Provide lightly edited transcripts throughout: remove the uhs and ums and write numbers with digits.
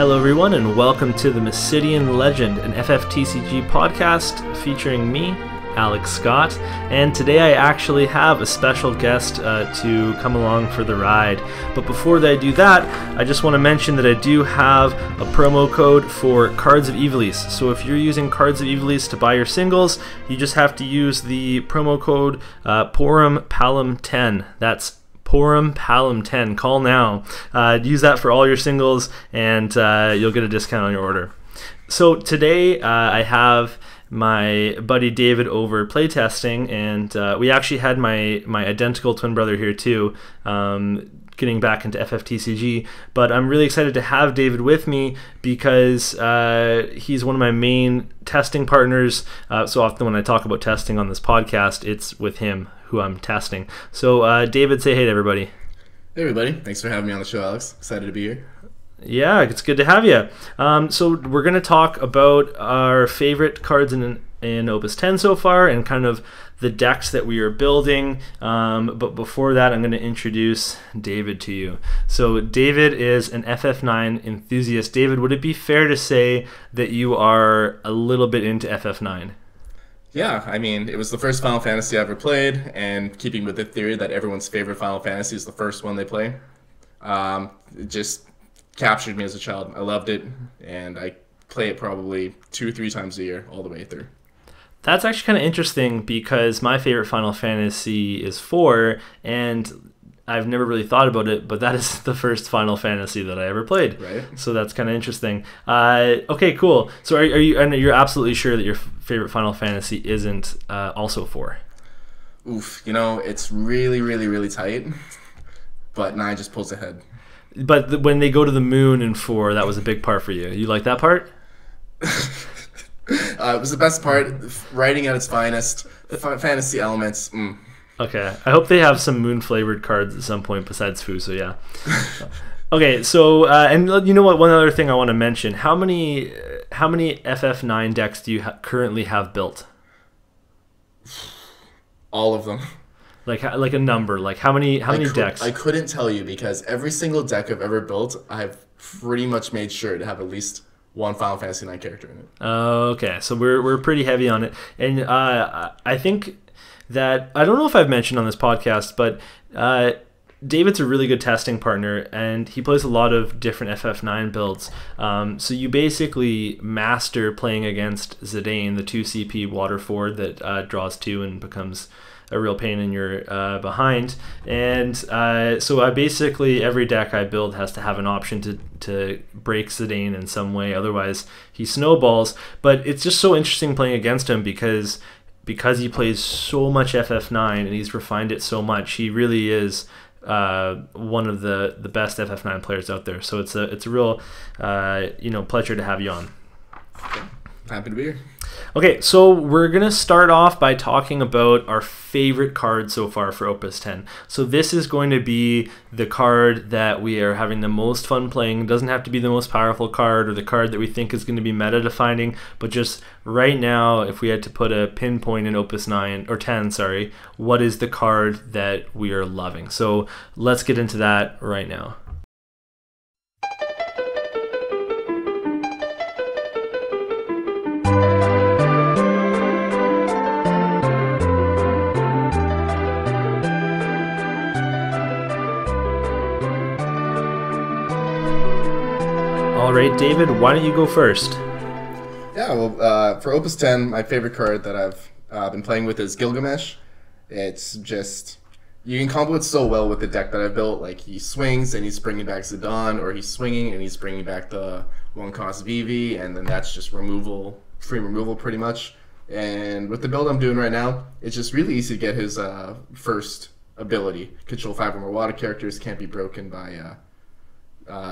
Hello everyone and welcome to the Mysidian Legend, an FFTCG podcast featuring me, Alex Scott, and today I actually have a special guest to come along for the ride. But before I do that, I just want to mention that I do have a promo code for Cards of Ivalice. So if you're using Cards of Ivalice to buy your singles, you just have to use the promo code PORUM-PALUM-10. That's Porum Palum 10. Call now. Use that for all your singles, and you'll get a discount on your order. So today I have my buddy David over playtesting, and we actually had my identical twin brother here too, getting back into FFTCG. But I'm really excited to have David with me because he's one of my main testing partners. So often when I talk about testing on this podcast, it's with him who I'm testing. So David, say hey to everybody. Hey everybody, thanks for having me on the show, Alex. Excited to be here. Yeah, it's good to have you. So we're going to talk about our favorite cards in Opus 10 so far and kind of the decks that we are building. But before that, I'm going to introduce David to you. So David is an FF9 enthusiast. David, would it be fair to say that you are a little bit into FF9? Yeah, I mean, it was the first Final Fantasy I ever played, and keeping with the theory that everyone's favorite Final Fantasy is the first one they play, it just captured me as a child. I loved it, and I play it probably 2 or 3 times a year all the way through. That's actually kind of interesting because my favorite Final Fantasy is 4, and I've never really thought about it, but that is the first Final Fantasy that I ever played. Right. So that's kind of interesting. Okay, cool. So are you? And you're absolutely sure that your favorite Final Fantasy isn't also 4? Oof, you know, it's really, really, really tight, but 9 just pulls ahead. But when they go to the moon in 4, that was a big part for you. You like that part? It was the best part. Writing at its finest, fantasy elements. Okay, I hope they have some moon-flavored cards at some point besides Fuso, yeah. Okay, so, and you know what, one other thing I want to mention. How many FF9 decks do you currently have built? All of them. Like a number, like how many decks? I couldn't tell you because every single deck I've ever built, I've pretty much made sure to have at least one Final Fantasy IX character in it. Okay, so we're pretty heavy on it, and I think that I don't know if I've mentioned on this podcast, but David's a really good testing partner, and he plays a lot of different FF9 builds. So you basically master playing against Zidane, the 2 CP water forward that draws 2 and becomes a real pain in your behind. And so I basically, every deck I build has to have an option to break Zidane in some way, otherwise he snowballs. But it's just so interesting playing against him because he plays so much FF9 and he's refined it so much. He really is one of the best FF9 players out there. So it's a real pleasure to have you on. Happy to be here. Okay, so we're going to start off by talking about our favorite card so far for Opus 10. So this is going to be the card that we are having the most fun playing. It doesn't have to be the most powerful card or the card that we think is going to be meta-defining, but just right now, if we had to put a pinpoint in Opus 9, or 10, sorry, what is the card that we are loving? So let's get into that right now. All right, David, why don't you go first? Yeah, well, for Opus 10, my favorite card that I've been playing with is Gilgamesh. It's just, you can combo it so well with the deck that I've built. Like, he swings and he's bringing back Zidane, or he's swinging and he's bringing back the 1-cost Vivi, and then that's just removal, free removal pretty much. And with the build I'm doing right now, it's just really easy to get his first ability. Control 5 or more water characters, can't be broken by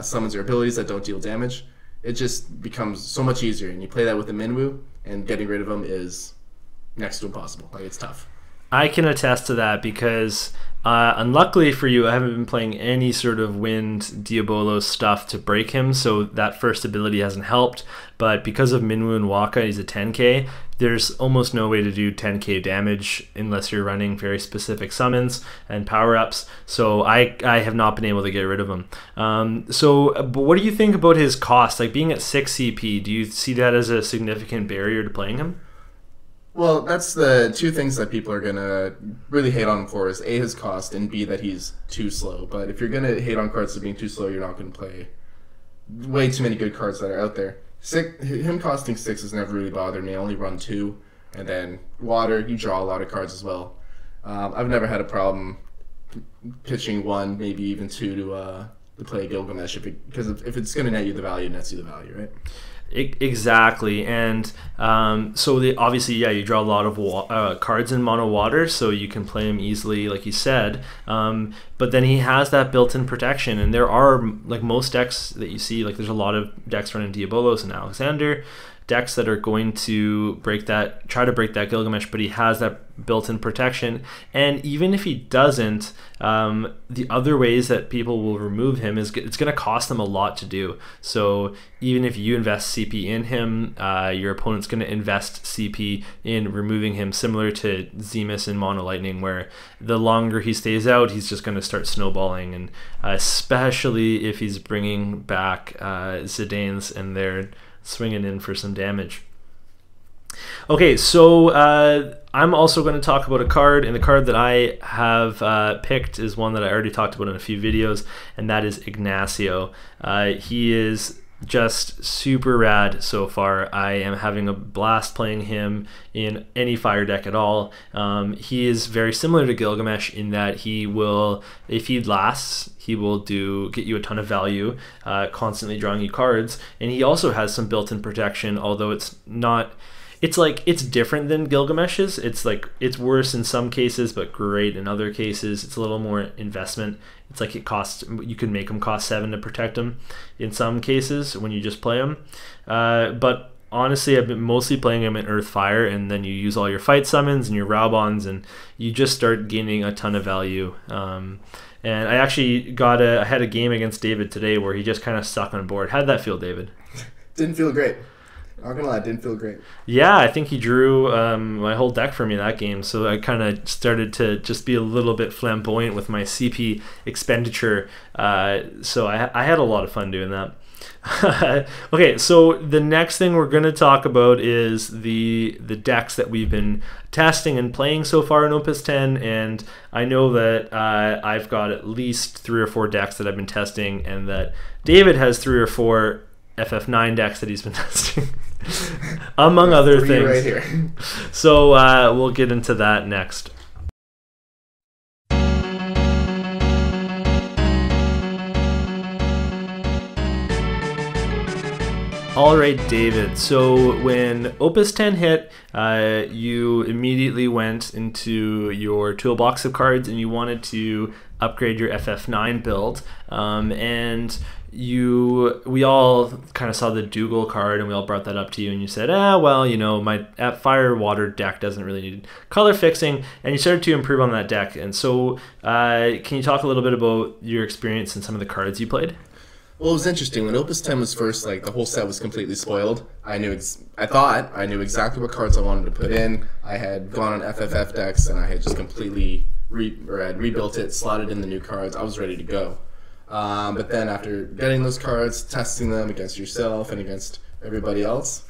summons or abilities that don't deal damage. It just becomes so much easier, and you play that with the Minwu, and getting rid of them is next to impossible. Like, it's tough. I can attest to that because unluckily for you, I haven't been playing any sort of Wind Diabolo stuff to break him, so that first ability hasn't helped. But because of Minwu and Waka, he's a 10k, there's almost no way to do 10k damage unless you're running very specific summons and power-ups, so I have not been able to get rid of him. But what do you think about his cost? Like, being at 6 CP, do you see that as a significant barrier to playing him? Well, that's the two things that people are going to really hate on him for is A, his cost, and B, that he's too slow. But if you're going to hate on cards for being too slow, you're not going to play way too many good cards that are out there. Him costing 6 has never really bothered me. I only run 2. And then Water, you draw a lot of cards as well. I've never had a problem pitching 1, maybe even 2 to play Gilgamesh because if it's going to net you the value, it nets you the value, right? Exactly, and obviously, yeah, you draw a lot of cards in mono water, so you can play him easily, like you said. But then he has that built-in protection, and there are, like most decks that you see, like there's a lot of decks running Diabolos and Alexander, decks that are going to try to break that Gilgamesh, but he has that built-in protection. And even if he doesn't, the other ways that people will remove him is it's going to cost them a lot to do. So even if you invest CP in him, your opponent's going to invest CP in removing him, similar to Zemus in Mono Lightning, where the longer he stays out, he's just going to start snowballing. And especially if he's bringing back Zidanes and they're swinging in for some damage. Okay, so I'm also going to talk about a card, and the card that I have picked is one that I already talked about in a few videos, and that is Ignacio. He is just super rad so far. I am having a blast playing him in any fire deck at all. He is very similar to Gilgamesh in that he will, if he lasts, he will get you a ton of value, constantly drawing you cards, and he also has some built-in protection, although it's different than Gilgamesh's. It's worse in some cases, but great in other cases. It's a little more investment. It's like you can make him cost 7 to protect him in some cases when you just play him. But honestly, I've been mostly playing him in Earth Fire, and then you use all your fight summons and your Raubons, and you just start gaining a ton of value. And I actually I had a game against David today where he just kind of stuck on board. How'd that feel, David? Didn't feel great. Not gonna lie, didn't feel great. Yeah, I think he drew my whole deck for me that game, so I kind of started to just be a little bit flamboyant with my CP expenditure. So I had a lot of fun doing that. Okay, so the next thing we're going to talk about is the decks that we've been testing and playing so far in Opus 10, and I know that I've got at least 3 or 4 decks that I've been testing, and that David has 3 or 4 FF9 decks that he's been testing, among other things. Right here. So we'll get into that next. All right, David. So when Opus 10 hit, you immediately went into your toolbox of cards and you wanted to upgrade your FF9 build. And we all kind of saw the Dougal card, and we all brought that up to you, and you said, well, you know, my Fire Water deck doesn't really need color fixing, and you started to improve on that deck. And so can you talk a little bit about your experience and some of the cards you played? Well, it was interesting. When Opus 10 was first, like, the whole set was completely spoiled. I thought I knew exactly what cards I wanted to put in. I had gone on FFF decks, and I had just completely rebuilt it, slotted in the new cards. I was ready to go. But then after getting those cards, testing them against yourself and against everybody else,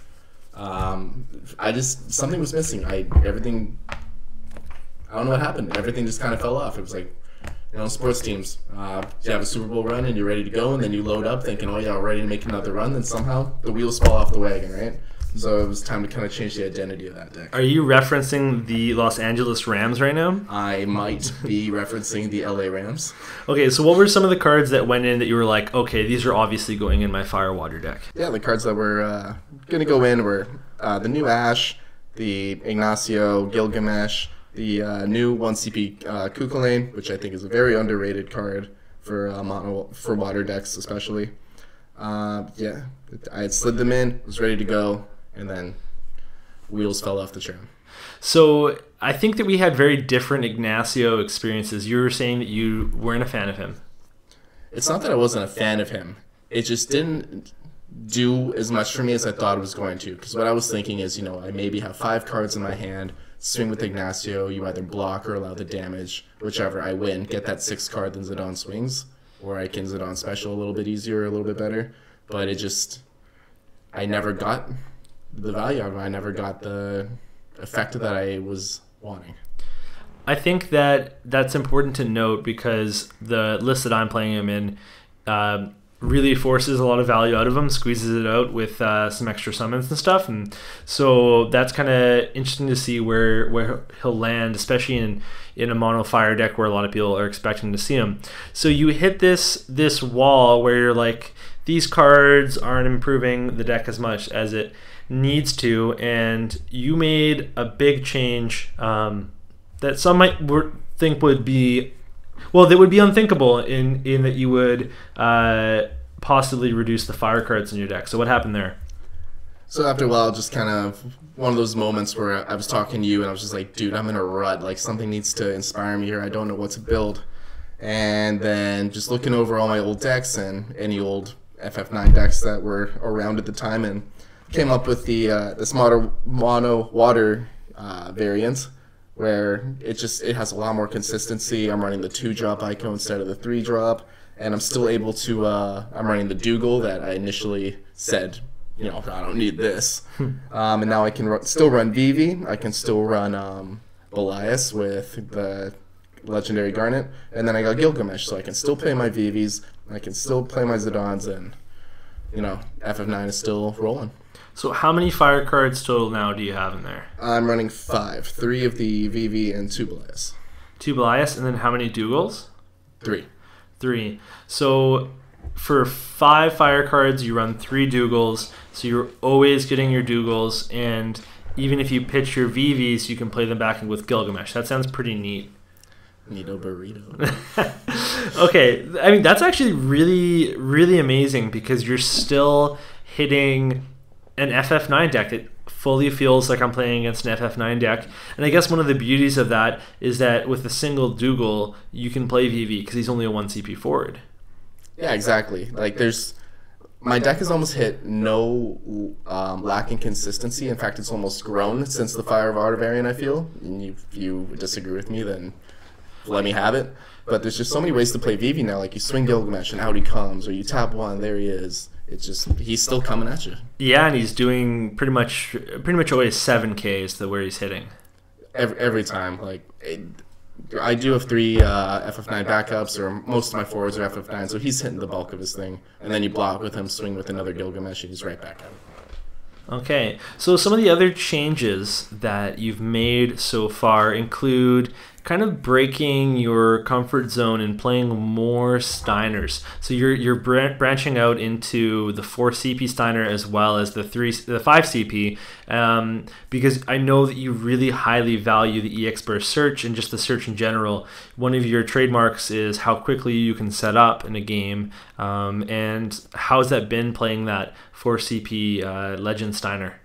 something was missing. I don't know what happened. Everything just kind of fell off. It was like, you know, sports teams, you have a Super Bowl run and you're ready to go, and then you load up thinking, oh yeah, we're ready to make another run, then somehow the wheels fall off the wagon, right? So it was time to kind of change the identity of that deck. Are you referencing the Los Angeles Rams right now? I might be referencing the LA Rams. Okay, so what were some of the cards that went in that you were like, okay, these are obviously going in my Fire Water deck? Yeah, the cards that were going to go in were the new Ash, the Ignacio, Gilgamesh, the new 1 CP Kukulane, which I think is a very underrated card for water decks especially. Yeah, I had slid them in, was ready to go, and then wheels fell off the tram. So I think that we had very different Ignacio experiences. You were saying that you weren't a fan of him. It's not that I wasn't a fan of him. It just didn't do as much for me as I thought it was going to. Because what I was thinking is, I maybe have 5 cards in my hand, swing with Ignacio, you either block or allow the damage, whichever, I win, get that 6th card, then Zidane swings. Or I can Zidane special a little bit easier, a little bit better. But I never got the value out of it. I never got the effect that I was wanting. I think that that's important to note because the list that I'm playing him in really forces a lot of value out of him, squeezes it out with some extra summons and stuff, and so that's kind of interesting to see where he'll land, especially in a mono fire deck where a lot of people are expecting to see him. So you hit this wall where you're like, these cards aren't improving the deck as much as it needs to, and you made a big change that some might think would be, well, that would be unthinkable in that you would possibly reduce the fire cards in your deck. So what happened there? So after a while, just kind of one of those moments where I was talking to you and I was just like, dude, I'm in a rut. Like, something needs to inspire me here. I don't know what to build. And then just looking over all my old decks and any old FF9 decks that were around at the time, and came up with the this mono water variant, where it has a lot more consistency. I'm running the 2-drop Ico instead of the 3-drop, and I'm still able to, I'm running the Dougal that I initially said, I don't need this. And now I can still run Vivi, I can still run Belias with the Legendary Garnet, and then I got Gilgamesh, so I can still play my Vivis, I can still play my Zidans, and, FF9 is still rolling. So how many fire cards total now do you have in there? I'm running 5. 3 of the VV and 2 Belias. 2 Belias, and then how many Dougals? 3. So for 5 fire cards, you run 3 Dougals, so you're always getting your Dougals, and even if you pitch your VVs, you can play them back with Gilgamesh. That sounds pretty neat. Neato burrito. Okay, I mean, that's actually really, really amazing because you're still hitting an FF9 deck that fully feels like I'm playing against an FF9 deck. And I guess one of the beauties of that is that with a single Dougal, you can play VV because he's only a 1 CP forward. Yeah, exactly. Like, my deck has almost hit no lack in consistency. In fact, it's almost grown since the Fire of Art variant, I feel. And if you disagree with me, then let me have it. But there's just so many ways to play VV now. Like, you swing Gilgamesh and out he comes, or you tap 1, there he is. It's just, he's still coming at you. Yeah, and he's doing pretty much always 7Ks where he's hitting. Every time. Like, I do have 3 FF9 backups, or most of my forwards are FF9, so he's hitting the bulk of his thing. And then you block with him, swing with another Gilgamesh, and he's right back at it. Okay, so some of the other changes that you've made so far include kind of breaking your comfort zone and playing more Steiners. So you're branching out into the 4 CP Steiner as well as the 5 CP, because I know that you really highly value the EX Burst search and just the search in general. One of your trademarks is how quickly you can set up in a game, and how's that been playing that 4 CP Legend Steiner?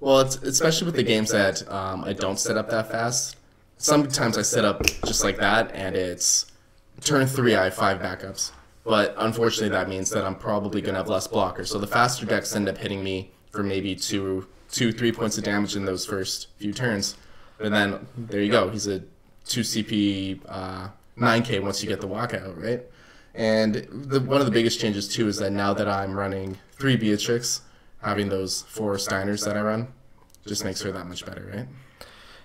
Well, it's especially with the games that I don't set up that fast. Sometimes I set up just like that, and it's turn 3, I have 5 backups. But unfortunately, that means that I'm probably going to have less blockers. So the faster decks end up hitting me for maybe 3 points of damage in those first few turns. And then, there you go. He's a 2 CP 9K once you get the walkout, right? And one of the biggest changes, too, is that now that I'm running 3 Beatrix, having those 4 Steiners that I run just makes her that much better, right?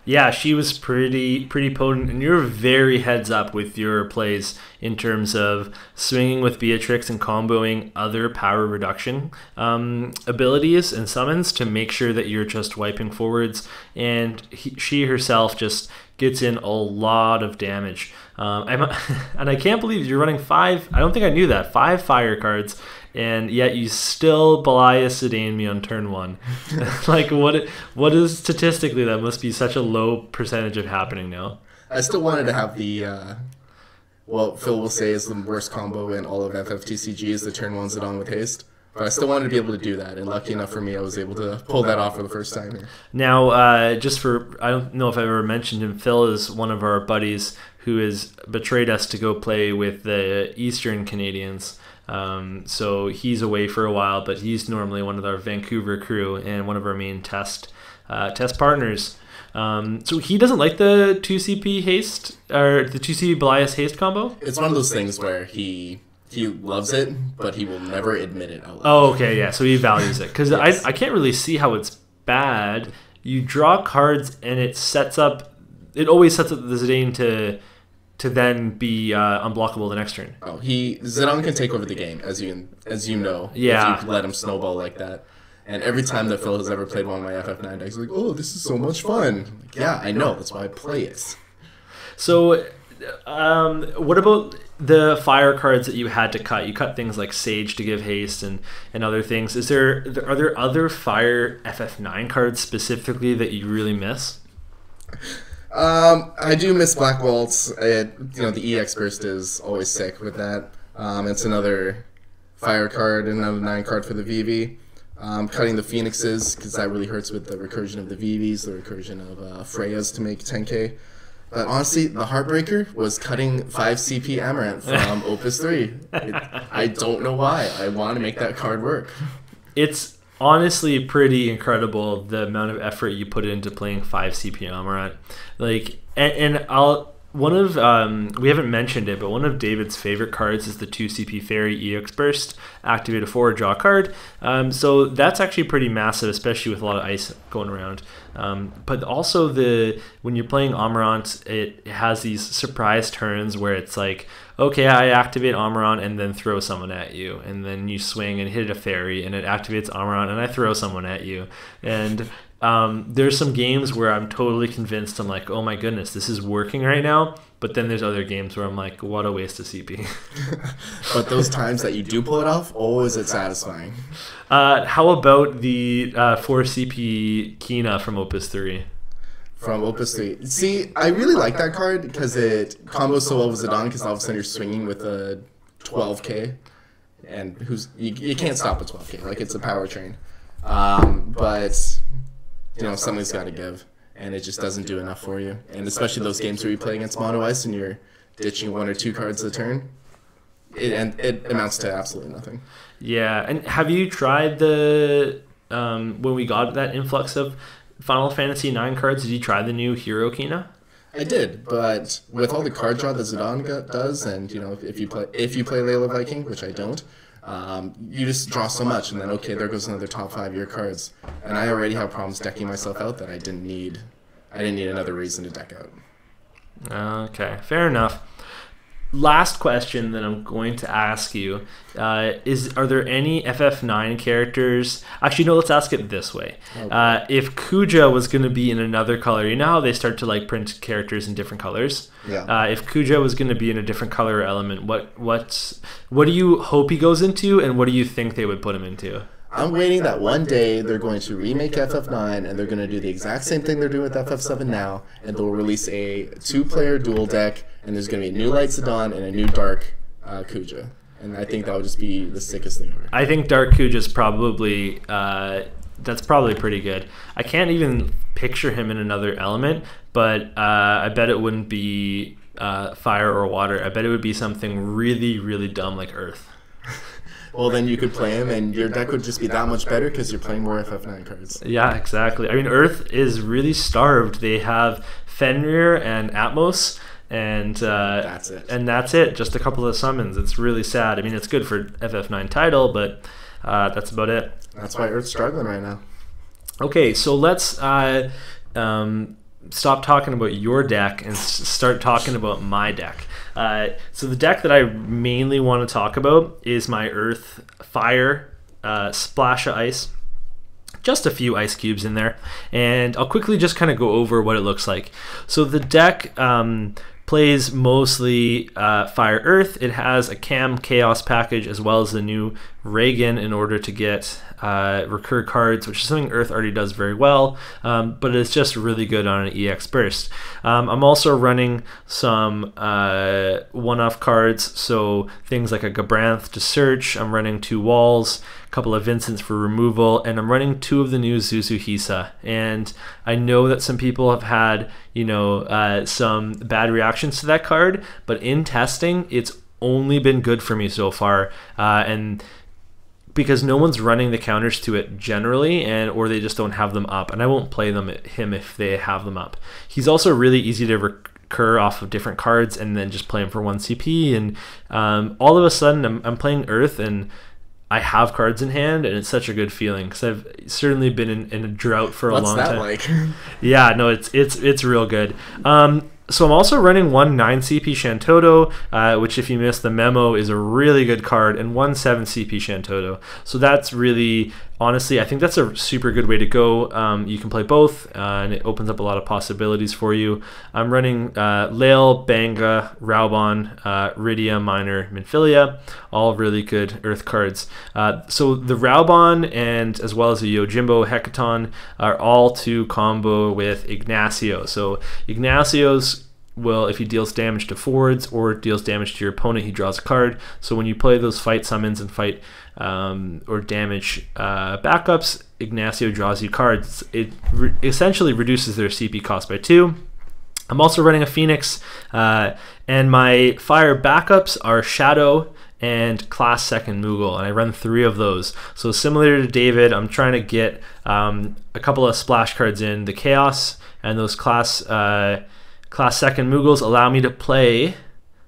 Yeah, she was pretty potent, and you're very heads up with your plays in terms of swinging with Beatrix and comboing other power reduction abilities and summons to make sure that you're just wiping forwards, and she herself just gets in a lot of damage. And I can't believe you're running 5, I don't think I knew that, 5 fire cards, and yet you still Belias Zidane me on turn 1. Like, what is statistically, that must be such a low percentage of happening now. I still wanted to have the, what Phil will say is the worst combo in all of FFTCG is the turn 1 Zidane with haste. But I still wanted to be able to do that, and lucky enough for me, I was able to pull that off for the first time here. Now, I don't know if I've ever mentioned him. Phil is one of our buddies who has betrayed us to go play with the Eastern Canadians. So he's away for a while, but he's normally one of our Vancouver crew and one of our main test partners. So he doesn't like the 2CP haste or the 2CP Belias haste combo. It's one of those things where he loves it, but he will never admit it out loud. Oh, okay, yeah. So he values it because Yes. I can't really see how it's bad. You draw cards and it always sets up the Zidane to then be unblockable the next turn. Oh, Zidane can take over the game, as you know. Yeah. If you let him snowball like that. And every time that Phil has ever played one of my FF9 decks, he's like, oh, this is so much fun. Like, yeah, I know. That's why I play it. So, what about the fire cards that you had to cut? You cut things like Sage to give haste and other things. Are there other fire FF9 cards specifically that you really miss? I do miss Black Waltz. The EX Burst is always sick with that. It's another fire card, another 9 card for the VV. Cutting the Phoenixes, because that really hurts with the recursion of the VVs, the recursion of Freyas to make 10k. But honestly, the Heartbreaker was cutting 5 CP Amaranth from Opus 3. I don't know why. I want to make that card work. It's honestly pretty incredible the amount of effort you put into playing 5 CP Amaranth. Like, we haven't mentioned it, but one of David's favorite cards is the 2 CP Fairy EX Burst. Activate a forward draw card. So that's actually pretty massive, especially with a lot of ice going around. But also when you're playing Amarant, it has these surprise turns where it's like, okay, I activate Amarant and then throw someone at you, and then you swing and hit a fairy, and it activates Amarant and I throw someone at you. And there's some games where I'm totally convinced, I'm like, oh my goodness, this is working right now. But then there's other games where I'm like, what a waste of CP. But those times that you do pull it off, oh, is it satisfying. How about the 4 CP Kina from Opus 3? From Opus 3. See, I really like that card because it combos so well with Zidane, because all of a sudden you're swinging with a 12k. And you can't stop a 12k. Like, it's a power train. But something's got to give. And it just doesn't do enough for you. And especially those games where you play against Mono Ice and you're ditching 1 or 2 cards a turn, it amounts to absolutely nothing. Yeah, and have you tried when we got that influx of Final Fantasy 9 cards, did you try the new Hero Kina? I did, but with all the card draw that Zidane does, and if you play Layla Viking, which I don't, you just draw so much, and then okay, there goes another top 5-year cards, and I already have problems decking myself out that I didn't need another reason to deck out. Okay, fair enough. Last question that I'm going to ask you are there any FF9 characters? Actually, no, let's ask it this way. Okay. If Kuja was going to be in another color, you know how they start to like print characters in different colors? Yeah. If Kuja was going to be in a different color or element, what do you hope he goes into, and what do you think they would put him into? I'm waiting that one day they're going to remake FF9 and they're going to do the exact same thing they're doing with FF7 now, and they'll release a 2-player dual deck, and there's going to be a new Light Zidane and a new Dark Kuja. And I think that would just be the sickest thing ever. I think Dark Kuja is probably that's probably pretty good. I can't even picture him in another element, but I bet it wouldn't be fire or water. I bet it would be something really, really dumb like Earth. Well, then you could play him, and your deck would just be that much better because you're playing more FF9 cards. Yeah, exactly. I mean, Earth is really starved. They have Fenrir and Atmos, and that's it. And that's it. Just a couple of summons. It's really sad. I mean, it's good for FF9 title, but that's about it. That's why Earth's struggling right now. Okay, so let's stop talking about your deck and start talking about my deck. So the deck that I mainly want to talk about is my Earth Fire Splash of Ice. Just a few ice cubes in there, and I'll quickly just kind of go over what it looks like. So the deck plays mostly Fire Earth. It has a Cam Chaos package as well as the new Reagan in order to get recur cards, which is something Earth already does very well, but it's just really good on an EX burst. I'm also running some one-off cards, so things like a Gabranth to search. I'm running 2 walls, a couple of Vincents for removal, and I'm running 2 of the new Zuzuhisa. And I know that some people have had, some bad reactions to that card, but in testing, it's only been good for me so far, and because no one's running the counters to it generally, or they just don't have them up, and I won't play him if they have them up. He's also really easy to recur off of different cards and then just play him for 1 CP, and all of a sudden I'm playing Earth and I have cards in hand, and it's such a good feeling because I've certainly been in a drought for a long time. What's that like? Yeah, no, it's real good. So I'm also running 1 9 CP Shantoto, which if you missed the memo is a really good card, and 1 7 CP Shantoto. So that's really, honestly, I think that's a super good way to go. You can play both, and it opens up a lot of possibilities for you. I'm running Lael, Banga, Raubon, Rydia, Minor, Minfilia, all really good Earth cards. So the Raubon and as well as the Yojimbo Hecaton are all to combo with Ignacio. So Ignacio's if he deals damage to forwards or deals damage to your opponent, he draws a card. So when you play those fight summons and fight or damage backups, Ignacio draws you cards. It essentially reduces their CP cost by 2. I'm also running a Phoenix, and my fire backups are Shadow and Class 2nd Moogle, and I run 3 of those. So similar to David, I'm trying to get a couple of splash cards in. The Chaos and those Class 2nd Moogles allow me to play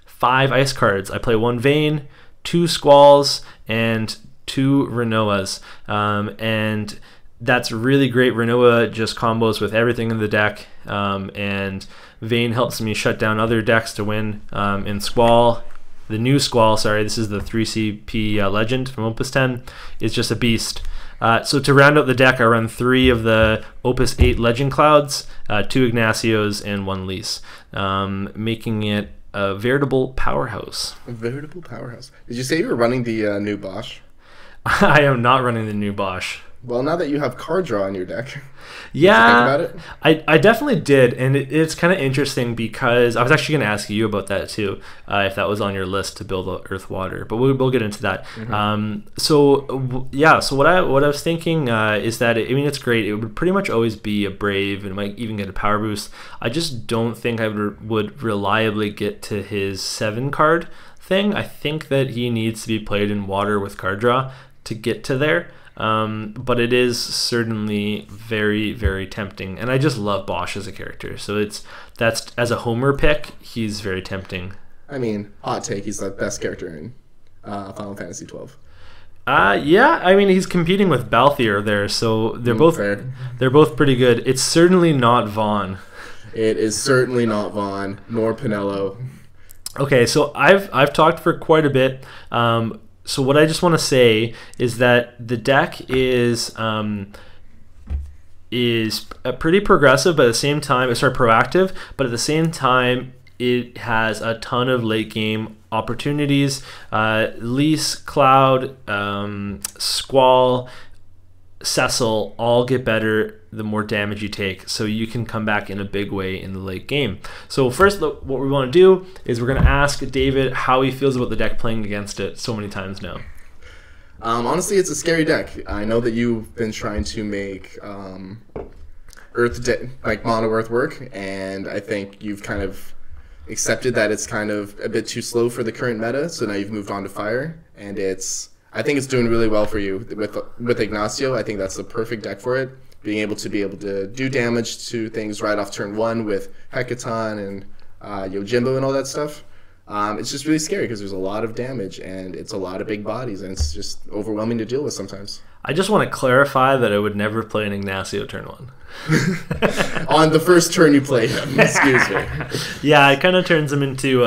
5 ice cards. I play 1 Vayne, 2 Squalls, and 2 Renoas. And that's really great. Renoa just combos with everything in the deck, and Vayne helps me shut down other decks to win. In Squall, the new Squall, sorry, this is the 3CP Legend from Opus 10, is just a beast. So to round out the deck, I run 3 of the Opus 8 Legend Clouds, 2 Ignacios, and 1 Lise, making it a veritable powerhouse. A veritable powerhouse. Did you say you were running the new Bosch? I am not running the new Bosch. Well, now that you have card draw in your deck, yeah, did you think about it? I definitely did, and it's kind of interesting because I was actually going to ask you about that too, if that was on your list to build Earth Water, but we'll get into that. Mm-hmm. So what I was thinking is that it's great. It would pretty much always be a Brave, and it might even get a power boost. I just don't think I would reliably get to his 7 card thing. I think that he needs to be played in Water with card draw to get to there. But it is certainly very, very tempting, and I just love Bosch as a character. So that's as a homer pick, he's very tempting. I mean, hot take, he's the best character in Final Fantasy 12. Yeah, he's competing with Balthier there, so they're both pretty good. It's certainly not Vaughn. It is certainly not Vaughn nor Pinello. Okay, so I've talked for quite a bit. So what I just want to say is that the deck is pretty progressive, but at the same time, proactive, but at the same time, it has a ton of late game opportunities. Lise, Cloud, Squall, Cecil all get better the more damage you take, so you can come back in a big way in the late game. So first, what we want to do is we're going to ask David how he feels about the deck playing against it so many times now. Honestly, it's a scary deck. I know that you've been trying to make mono Earth work, and I think you've kind of accepted that it's kind of a bit too slow for the current meta, so now you've moved on to Fire, and I think it's doing really well for you with Ignacio. I think that's the perfect deck for it. Being able to do damage to things right off turn 1 with Hecaton and Yojimbo and all that stuff. It's just really scary because there's a lot of damage and it's a lot of big bodies, and it's just overwhelming to deal with sometimes. I just want to clarify that I would never play an Ignacio turn 1. On the first turn you play him, excuse me. Yeah, it kind of turns him into...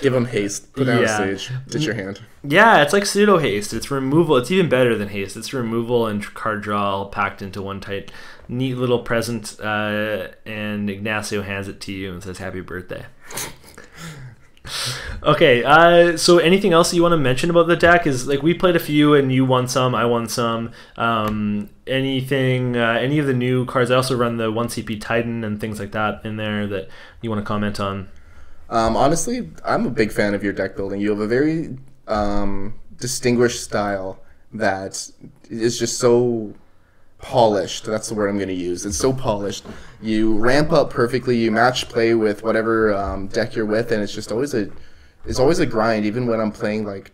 give him haste. Put down a stage. Ditch your hand. Yeah, it's like pseudo haste. It's removal. It's even better than haste. It's removal and card draw all packed into one tight, neat little present, and Ignacio hands it to you and says, "Happy birthday." Okay, so anything else you want to mention about the deck? Is like we played a few and you won some, I won some. Anything, any of the new cards? I also run the 1 CP Titan and things like that in there that you want to comment on. Honestly, I'm a big fan of your deck building. You have a very distinguished style that is just so polished. That's the word I'm going to use. It's so polished. You ramp up perfectly. You match play with whatever deck you're with, and it's just always a grind. Even when I'm playing, like,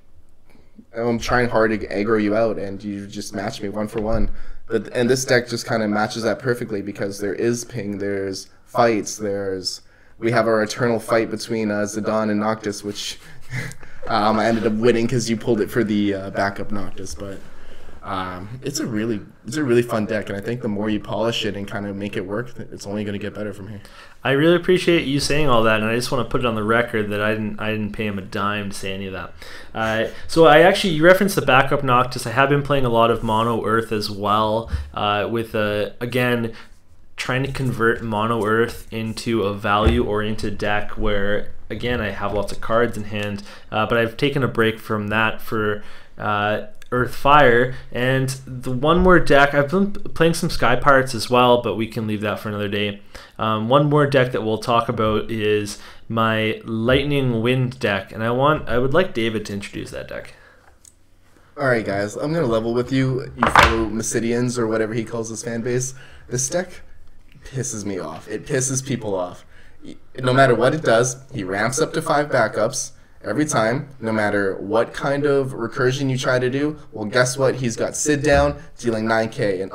I'm trying hard to aggro you out, and you just match me 1 for 1. And this deck just kind of matches that perfectly because there is ping, there's fights, we have our eternal fight between Zidane and Noctis, which I ended up winning because you pulled it for the backup Noctis. But it's a really fun deck, and I think the more you polish it and kind of make it work, it's only going to get better from here. I really appreciate you saying all that, and I just want to put it on the record that I didn't pay him a dime to say any of that. So you referenced the backup Noctis. I have been playing a lot of Mono Earth as well, with again, trying to convert Mono Earth into a value-oriented deck where, again, I have lots of cards in hand, but I've taken a break from that for Earth Fire. And the one more deck, I've been playing some Sky Pirates as well, but we can leave that for another day. One more deck that we'll talk about is my Lightning Wind deck, and I would like David to introduce that deck. Alright guys, I'm going to level with you fellow Mysidians, or whatever he calls his fan base. This deck pisses me off. It pisses people off. No matter what it does, he ramps up to 5 backups every time, no matter what kind of recursion you try to do. Well, guess what? He's got Sid down, dealing 9k, and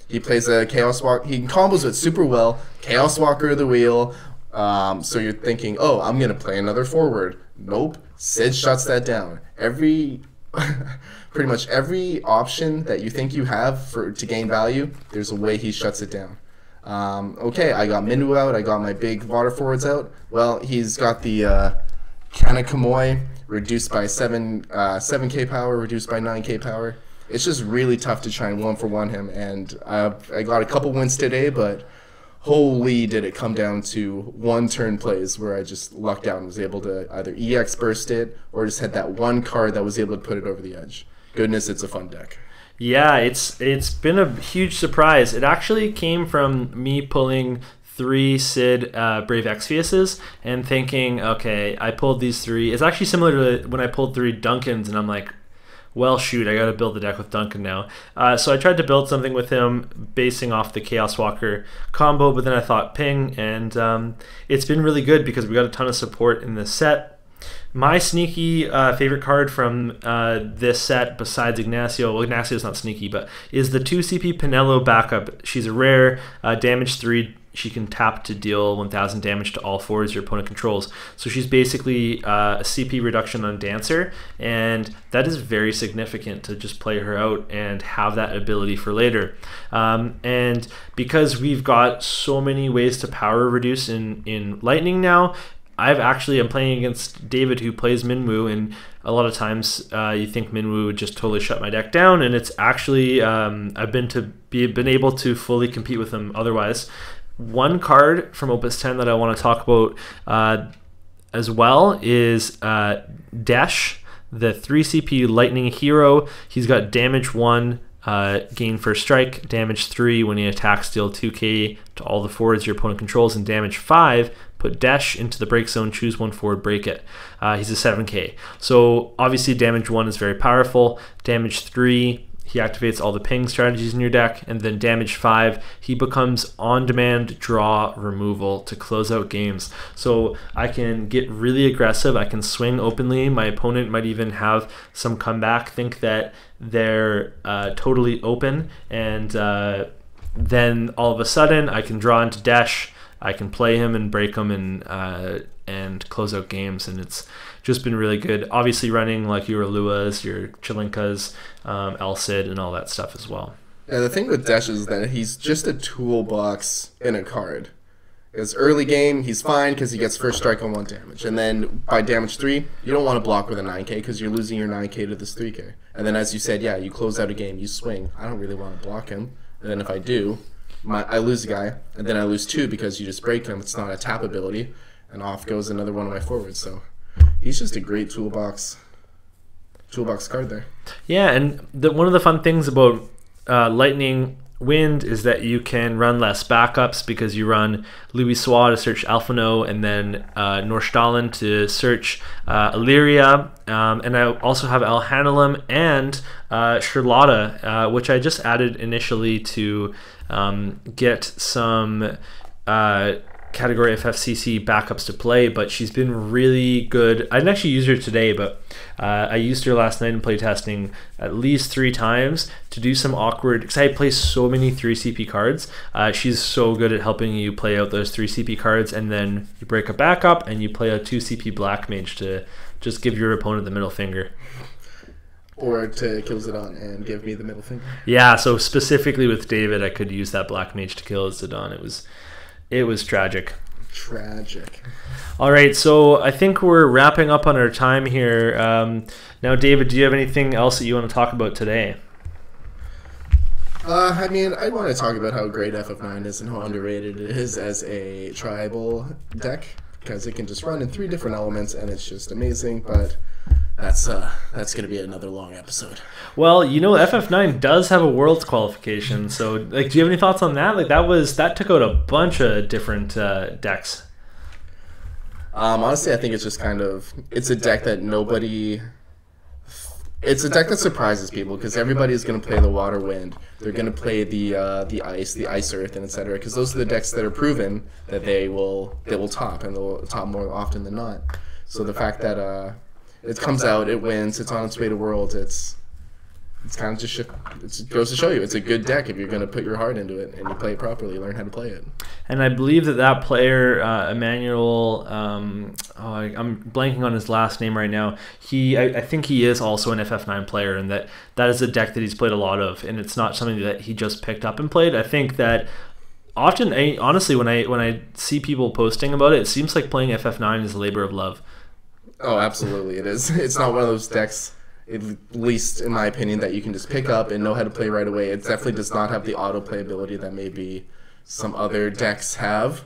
he plays a Chaos Walker. He combos it super well. Chaos Walker of the wheel. So you're thinking, I'm going to play another forward. Nope. Sid shuts that down. Pretty much every option that you think you have to gain value, there's a way he shuts it down. Okay, I got Minwu out, I got my big water forwards out. Well, he's got the Kana Kamoi reduced by 7k power, reduced by 9k power. It's just really tough to try and 1-for-1 him, and I got a couple wins today, but holy did it come down to one turn plays where I just lucked out and was able to either EX burst it or just had that one card that was able to put it over the edge. Goodness, it's a fun deck. Yeah, it's been a huge surprise. It actually came from me pulling 3 Sid Brave Exviuses and thinking, okay, I pulled these 3. It's actually similar to when I pulled 3 Duncans, and I'm like, well, shoot, I got to build the deck with Duncan now. So I tried to build something with him basing off the Chaos Walker combo, but then I thought ping, and it's been really good because we got a ton of support in this set. My sneaky favorite card from this set, besides Ignacio, well, Ignacio's not sneaky, but is the 2 CP Pinello backup. She's a rare, damage 3. She can tap to deal 1000 damage to all forwards your opponent controls. So she's basically a CP reduction on Dancer, and that is very significant to just play her out and have that ability for later. And because we've got so many ways to power reduce in Lightning now, I'm playing against David, who plays Minwu, and a lot of times you think Minwu would just totally shut my deck down, and it's actually I've been able to fully compete with him otherwise. One card from Opus 10 that I want to talk about as well is Desh, the 3 CP Lightning Hero. He's got damage 1, gain first strike, damage 3 when he attacks, deal 2k to all the forwards your opponent controls, and damage 5. Put Desh into the break zone, choose 1 forward, break it. He's a 7k. So obviously damage 1 is very powerful. Damage 3, he activates all the ping strategies in your deck, and then damage 5, he becomes on-demand draw removal to close out games. So I can get really aggressive, I can swing openly, my opponent might even have some comeback, think that they're totally open, and then all of a sudden I can draw into Desh, I can play him and break him and close out games, and it's just been really good. Obviously running like your Luas, your Chilinkas, El Cid, and all that stuff as well. Yeah, the thing with Desh is that he's just a toolbox in a card. Because early game, he's fine because he gets first strike on 1 damage. And then by damage 3, you don't want to block with a 9k because you're losing your 9k to this 3k. And then as you said, yeah, you close out a game, you swing. I don't really want to block him. And then if I do, I lose a guy, and then I lose 2 because you just break him. It's not a tap ability, and off goes another one of my forwards. So he's just a great toolbox card there. Yeah, and one of the fun things about Lightning Wind is that you can run less backups because you run Louis Soir to search Alphino and then Norstalen to search Illyria. And I also have Alhanalum and Charlotta, which I just added initially to get some category FFCC backups to play, but she's been really good. I didn't actually use her today, but I used her last night in playtesting at least 3 times to do some awkward, because I play so many 3 CP cards. She's so good at helping you play out those 3 CP cards, and then you break a backup and you play a 2 CP Black Mage to just give your opponent the middle finger. Or to kill Zidane and give me the middle finger. Yeah, so specifically with David, I could use that Black Mage to kill Zidane. It was tragic. Tragic. All right, so I think we're wrapping up on our time here. Now, David, do you have anything else that you want to talk about today? I mean, I want to talk about how great FF9 is and how underrated it is as a tribal deck, because it can just run in 3 different elements and it's just amazing, but that's going to be another long episode. Well, you know, FF9 does have a Worlds qualification, so like, do you have any thoughts on that? Like, that took out a bunch of different decks. Honestly, I think it's just it's a deck that it's a deck that surprises people, because everybody's going to play the Water Wind. They're going to play the Ice Earth, and etc. Because those are the decks that are proven that they will top, and they'll top more often than not. So the fact that it comes out, it wins, it's on its way to Worlds, it's kind of just it goes to show you it's a good deck if you're going to put your heart into it and you play it properly, learn how to play it. And I believe that player, Emmanuel, I'm blanking on his last name right now. I think he is also an FF9 player, and that is a deck that he's played a lot of, and it's not something that he just picked up and played. I think that often, honestly, when I see people posting about it, it seems like playing FF9 is a labor of love. Oh, absolutely, it is. It's not one of those decks, at least in my opinion, that you can just pick up and know how to play right away. It definitely does not have the auto playability that maybe some other decks have,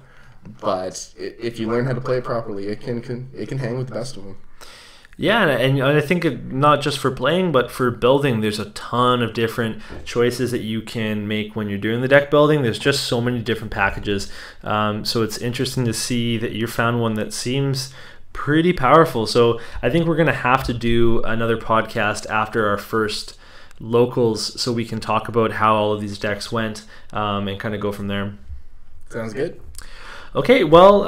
but if you learn how to play it properly, it can hang with the best of them. Yeah, and I think not just for playing, but for building, there's a ton of different choices that you can make when you're doing the deck building. There's just so many different packages, so it's interesting to see that you found one that seems pretty powerful. So I think we're going to have to do another podcast after our first locals so we can talk about how all of these decks went and kind of go from there. Sounds good. Okay, well,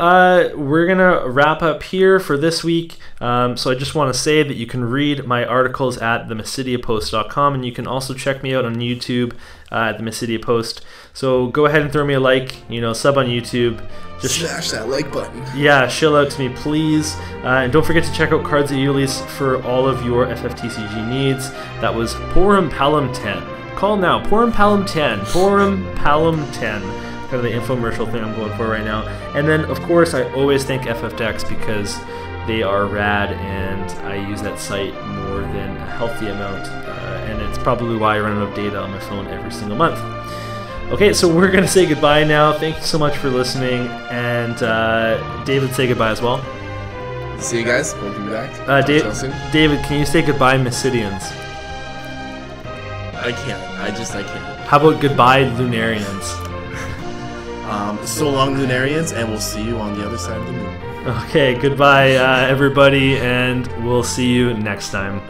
we're going to wrap up here for this week. So I just want to say that you can read my articles at themysidiapost.com, and you can also check me out on YouTube at the Mysidia Post. So go ahead and throw me a like, sub on YouTube. Just smash that like button. Yeah, shill out to me, please. And don't forget to check out Cards at Uly's for all of your FFTCG needs. That was Porum Palum 10. Call now, Porum Palum 10. Porum Palum 10. Kind of the infomercial thing I'm going for right now. And then, of course, I always thank FF Decks because they are rad, and I use that site more than a healthy amount. And it's probably why I run out of data on my phone every single month. Okay, so we're going to say goodbye now. Thank you so much for listening. And David, say goodbye as well. See you guys. We'll be back. David, can you say goodbye, Mysidians? I can't. I can't. How about goodbye, Lunarians? So long, Lunarians, and we'll see you on the other side of the moon. Okay, goodbye, everybody, and we'll see you next time.